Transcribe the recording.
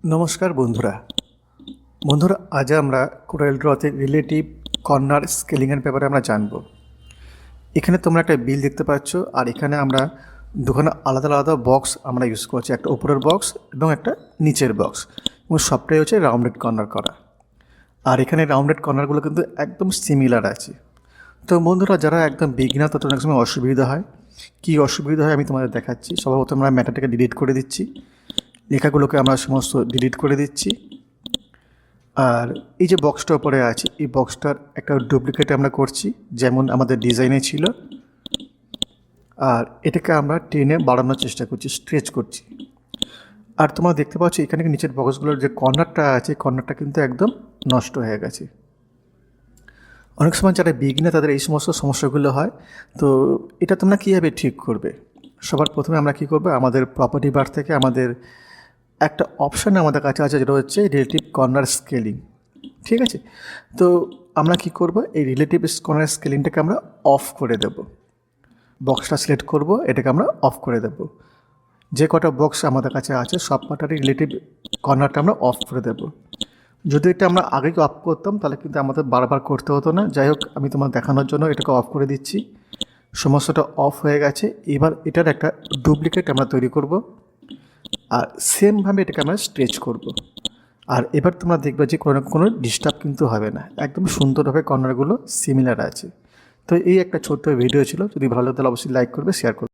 নমস্কার বন্ধুরা আজ আমরা CorelDRAWতে রিলেটিভ কর্নার স্কেলিংয়ের ব্যাপারে আমরা জানব। এখানে তোমরা একটা বিল দেখতে পাচ্ছ, আর এখানে আমরা দুখানা আলাদা আলাদা বক্স আমরা ইউজ করছি, একটা উপরের বক্স এবং একটা নিচের বক্স, এবং সবটাই হচ্ছে রাউন্ডেড কর্নার করা। আর এখানে রাউন্ডেড কর্নারগুলো কিন্তু একদম সিমিলার আছে। তো বন্ধুরা, যারা একদম বিগিনার তাদের অনেক সময় অসুবিধা হয়। কী অসুবিধা হয় আমি তোমাদের দেখাচ্ছি। সর্বপ্রথম আমরা ম্যাটারটাকে ডিলিট করে দিচ্ছি, লেখাগুলোকে আমরা সমস্ত ডিলিট করে দিচ্ছি। আর এই যে বক্সটা উপরে আছে, এই বক্সটার একটা ডুপ্লিকেট আমরা করছি, যেমন আমাদের ডিজাইনে ছিল। আর এটাকে আমরা টেনে বাড়ানোর চেষ্টা করছি, স্ট্রেচ করছি। আর তোমরা দেখতে পাচ্ছ এখানে নিচের বক্সগুলোর যে কর্নারটা আছে, কর্নারটা কিন্তু একদম নষ্ট হয়ে গেছে। অনেক সময় যারা বিগিনার তাদের এই সমস্ত সমস্যাগুলো হয়। তো এটা তোমরা কীভাবে ঠিক করবে? সবার প্রথমে আমরা কী করবো, আমাদের প্রপার্টি বার থেকে আমাদের একটা অপশান আমাদের কাছে আছে, যেটা হচ্ছে রিলেটিভ কর্নার স্কেলিং। ঠিক আছে, তো আমরা কি করব, এই রিলেটিভ কর্নার স্কেলিংটাকে আমরা অফ করে দেব। বক্সটা সিলেক্ট করব, এটাকে আমরা অফ করে দেব। যে কটা বক্স আমাদের কাছে আছে সব কটারই রিলেটিভ কর্নারটা আমরা অফ করে দেব। যদি এটা আমরা আগে অফ করতাম তাহলে কিন্তু আমাদের বারবার করতে হতো না। যাই হোক, আমি তোমার দেখানোর জন্য এটাকে অফ করে দিচ্ছি। সমস্তটা অফ হয়ে গেছে। এবার এটার একটা ডুপ্লিকেট আমরা তৈরি করব, আর সেমভাবে এটাকে আমরা স্ট্রেচ করব। আর এবার তোমরা দেখবে যে কোনো ডিস্টার্ব কিন্তু হবে না, একদম সুন্দরভাবে কর্নারগুলো সিমিলার আছে। তো এই একটা ছোট্ট ভিডিও ছিল। যদি ভালো লাগে তাহলে অবশ্যই লাইক করবে, শেয়ার করবে।